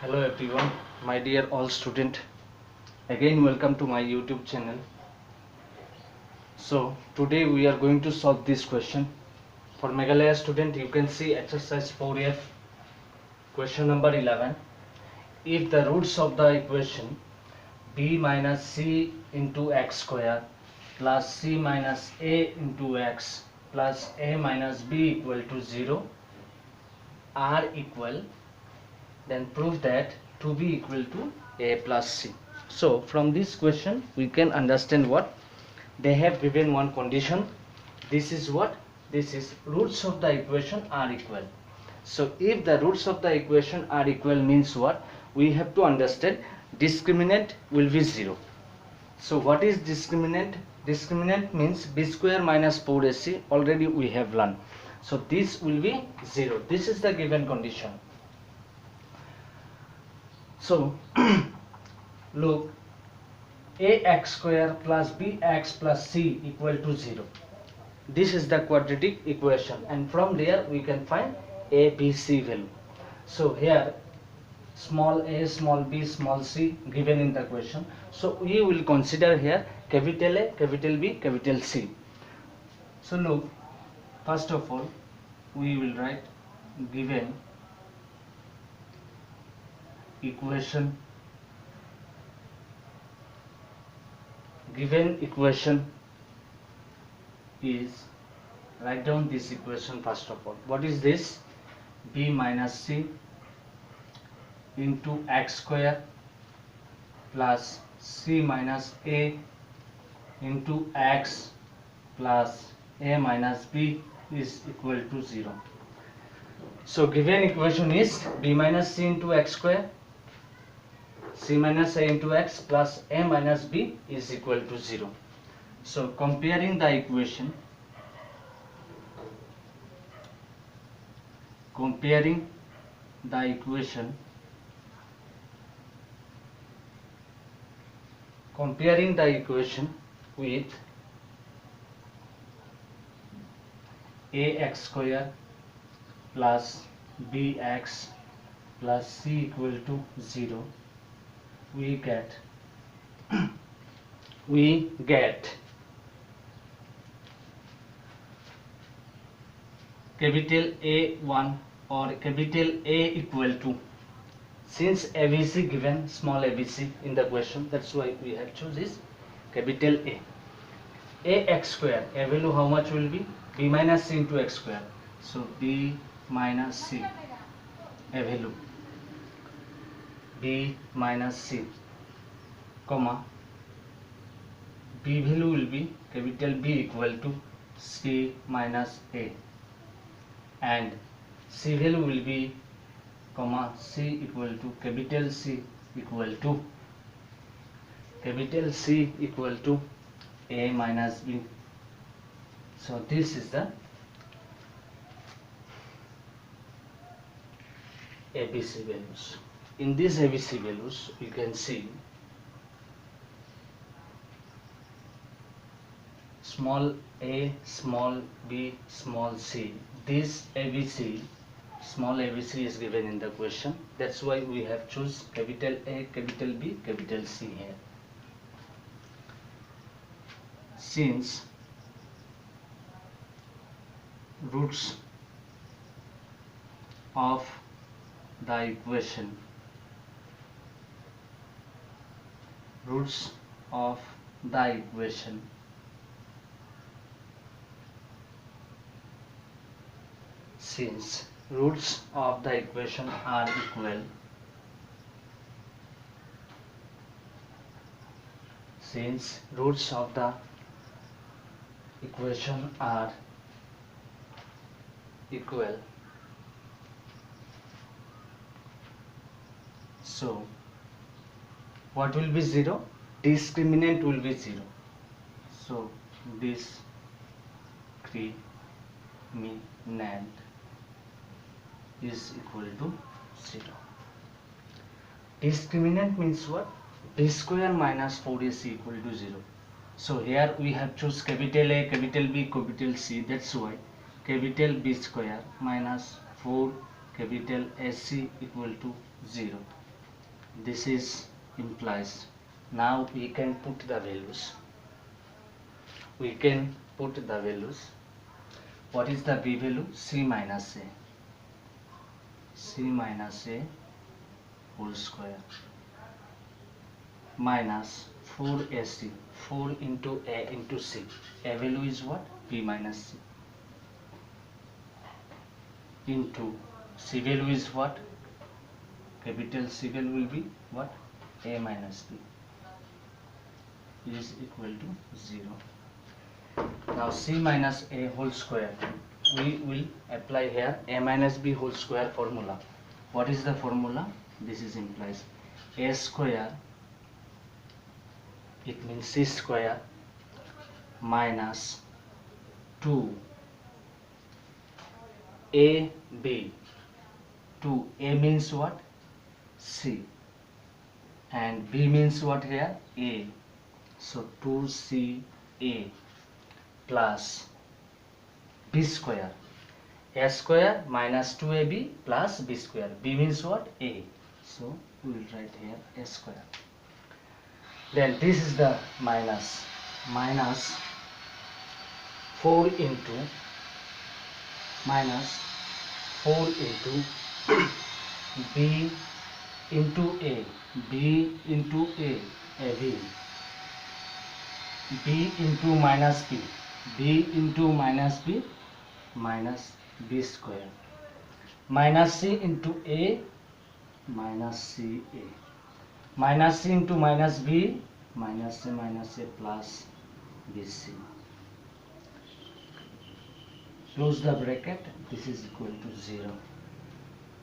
Hello everyone, my dear all student. Again welcome to my YouTube channel. So today we are going to solve this question. For Meghalaya student, you can see exercise 4F, question number 11. If the roots of the equation b minus c into x square plus c minus a into x plus a minus b equal to 0 are equal, then prove that 2b equal to a plus c. So from this question we can understand what they have given. One condition, this is what, this is roots of the equation are equal. So if the roots of the equation are equal means what, we have to understand discriminant will be 0. So what is discriminant? Discriminant means b square minus 4ac, already we have learned. So this will be 0. This is the given condition. So look, ax square plus bx plus c equal to 0. This is the quadratic equation, and from there we can find a, b, c value. So here small a, small b, small c given in the question. So we will consider here capital A, capital B, capital C. So look, first of all we will write given equation. Given equation is, write down this equation first of all. What is this? B minus c into x square plus c minus a into x plus a minus b is equal to 0. So given equation is b minus c into x square, c minus a into x plus a minus b is equal to 0. So comparing the equation, comparing the equation with ax square plus bx plus c equal to 0, we get capital A1 or capital A equal to, since ABC given small abc in the question, that's why we have choose this capital A. Ax square, a value how much will be? B minus c into x square. So b minus c, a value b minus c, comma b value will be capital B equal to c minus a, and c value will be comma c equal to capital C equal to a minus b. So this is the ABC values. In these ABC values we can see small a, small b, small c. This ABC, small abc is given in the question. That's why we have choose capital A, capital B, capital C here. Since roots of the equation, since roots of the equation are equal, since roots of the equation are equal, so what will be 0? Discriminant will be 0. So discriminant is equal to 0. Discriminant means what? B square minus 4ac equal to 0. So here we have choose capital A, capital B, capital C. That's why capital B square minus 4 capital AC equal to 0. This is implies. Now we can put the values. We can put the values. What is the b value? C minus a. C minus a whole square minus 4ac. 4 into a into c. A value is what? B minus c. Into c value is what? Capital C value will be what? A minus b is equal to 0. Now c minus a whole square, we will apply here a minus b whole square formula. What is the formula? This is implies a square, it means c square minus 2 ab. 2a means what? C, and b means what here? A. So 2ca plus b square. A square minus 2ab plus b square. B means what? A. So we will write here a square. Then this is the minus 4 into b into a, b into a, b, b into minus b, b into minus b, minus b square, minus c into a, minus c a, minus c into minus b, minus a plus b c. Close the bracket. This is equal to 0.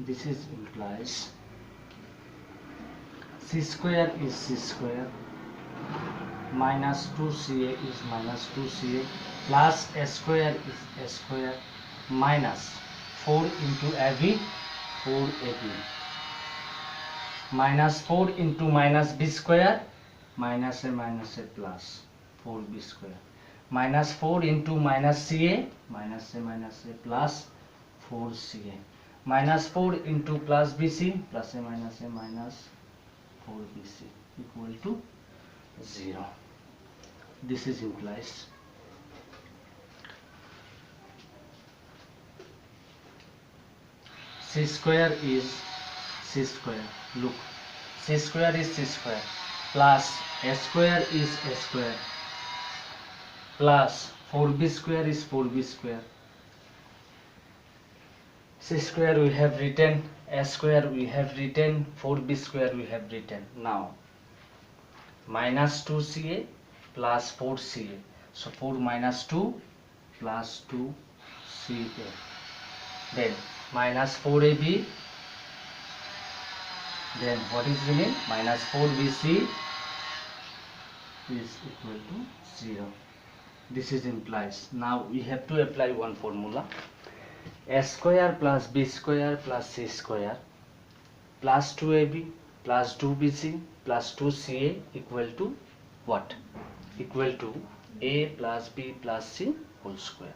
This is implies c square is c square minus 2ca is minus 2ca plus a square is a square minus 4 into ab, 4ab, minus 4 into minus b square, minus a plus 4b square, minus 4 into minus ca, minus a plus 4ca, minus 4 into plus bc, plus a minus 4bc equal to 0. This is implies c square is c square. Look, c square is c square plus a square is a square plus 4b square is 4b square. C square we have written, a square we have written, 4b square we have written. Now minus 2ca plus 4ca. So 4 minus 2 plus 2ca. Then minus 4ab. Then what is remain? Minus 4bc is equal to 0. This is implies. Now we have to apply one formula. A square plus b square plus c square plus 2ab plus 2bc plus 2ca equal to what? Equal to a plus b plus c whole square.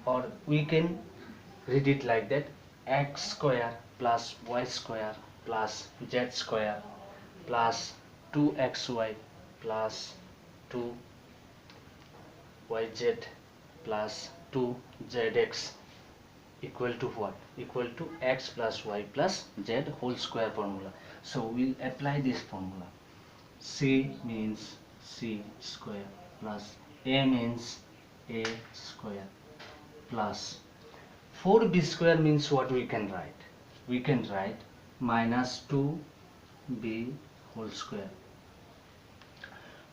Or we can read it like that: x square plus y square plus z square plus 2xy plus 2yz plus 2zx equal to what? Equal to x plus y plus z whole square formula. So we'll apply this formula. C means c square plus a means a square plus 4b square means what we can write? We can write minus 2b whole square.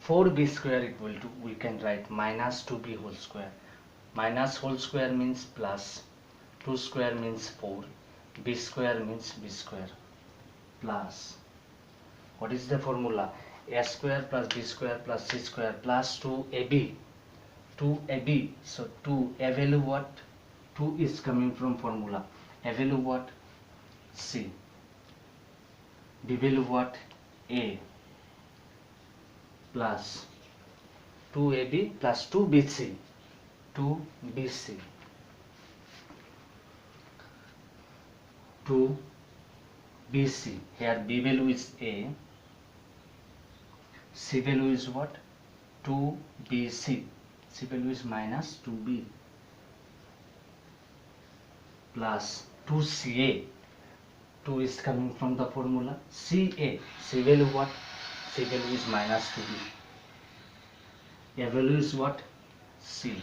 4b square equal to, we can write minus 2b whole square. Minus whole square means plus, 2 square means 4, b square means b square plus, what is the formula? A square plus b square plus c square plus 2ab. 2ab. So 2, a value what? 2 is coming from formula. A value what? C. B value what? A. Plus 2ab plus 2bc. 2bc. 2bc. Here b value is a. C value is what? 2BC. C value is minus 2B plus 2CA. 2 is coming from the formula. CA. C value what? C value is minus 2B. A value is what? C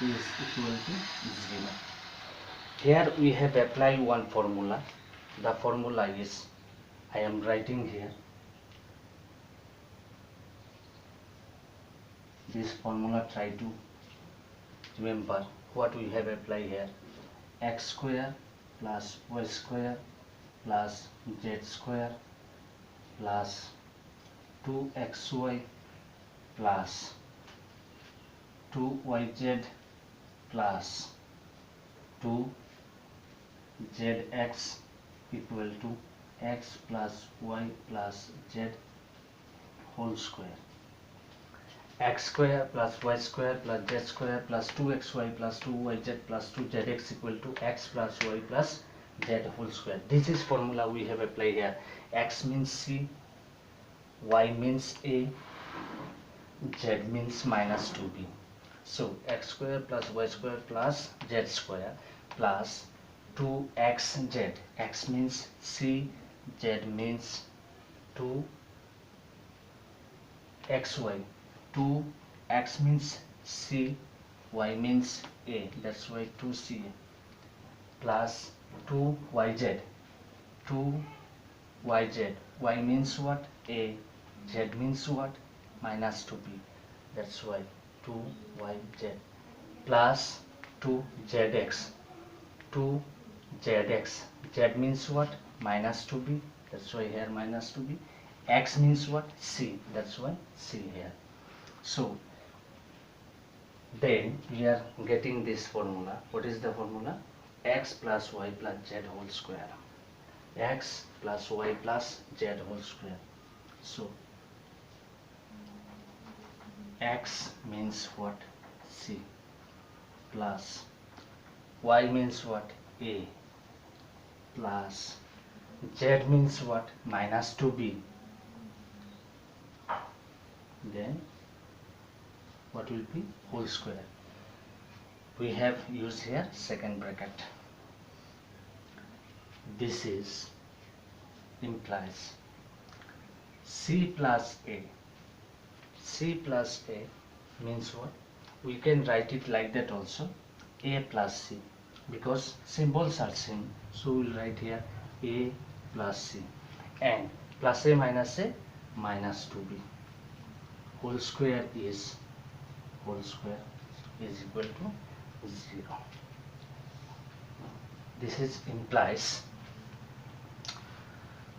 is equal to 0. Here we have applied one formula. The formula is, I am writing here. This formula, try to remember what we have applied here. X square plus y square plus z square plus 2xy plus 2yz plus 2zx equal to x plus y plus z whole square. X square plus y square plus z square plus 2xy plus 2yz plus 2zx equal to x plus y plus z whole square. This is formula we have applied here. X means C, y means A, z means minus 2b. So x square plus y square plus z square plus 2xz. X means C, z means 2xy. 2x means C, y means A, that's why 2CA plus 2yz. 2yz. Y means what? A. Z means what? Minus 2b, that's why 2yz plus 2zx. 2zx. Z means what? Minus 2b, that's why here minus 2b. X means what? C, that's why C here. So then we are getting this formula. What is the formula? X plus y plus z whole square. X plus y plus z whole square. So X means what? C plus y means what? A plus z means what? Minus 2b. Then what will be? Whole square. We have used here second bracket. This is implies C plus A. C plus A means what? We can write it like that also. A plus C, because symbols are same, so we'll write here A plus C, and plus A minus minus 2B. Whole square is equal to 0. This is implies,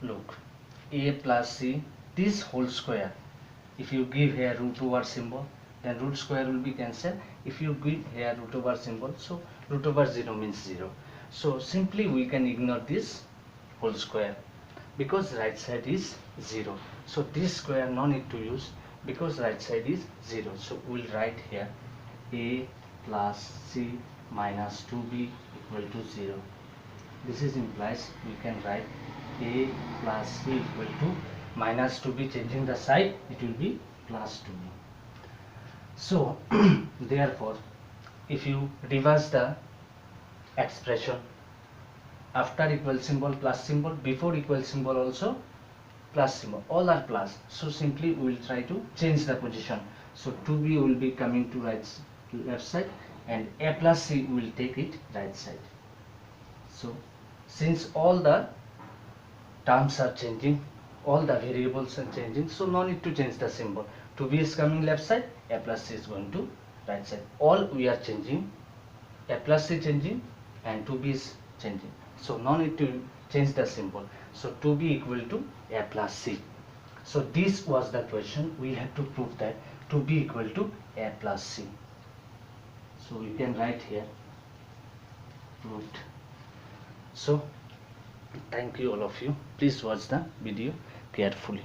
look, A plus C, this whole square, if you give here root over symbol, then root square will be cancelled. If you give here root over symbol, so root over 0 means 0. So simply we can ignore this whole square because right side is 0. So this square no need to use because right side is 0. So we will write here A plus C minus 2B equal to 0. This is implies we can write A plus C equal to minus 2B, changing the side it will be plus 2B. So therefore if you reverse the expression, after equal symbol plus symbol, before equal symbol also plus symbol, all are plus, so simply we will try to change the position. So 2B will be coming to left side and A plus C will take it right side. So since all the terms are changing, all the variables are changing, so no need to change the symbol. 2B is coming left side, A plus C is going to right side. All we are changing, A plus C changing and 2B is changing, so no need to change the symbol. So 2B equal to A plus C. So this was the question. We have to prove that 2B equal to A plus C. So you can write here proved. So thank you all of you. Please watch the video carefully.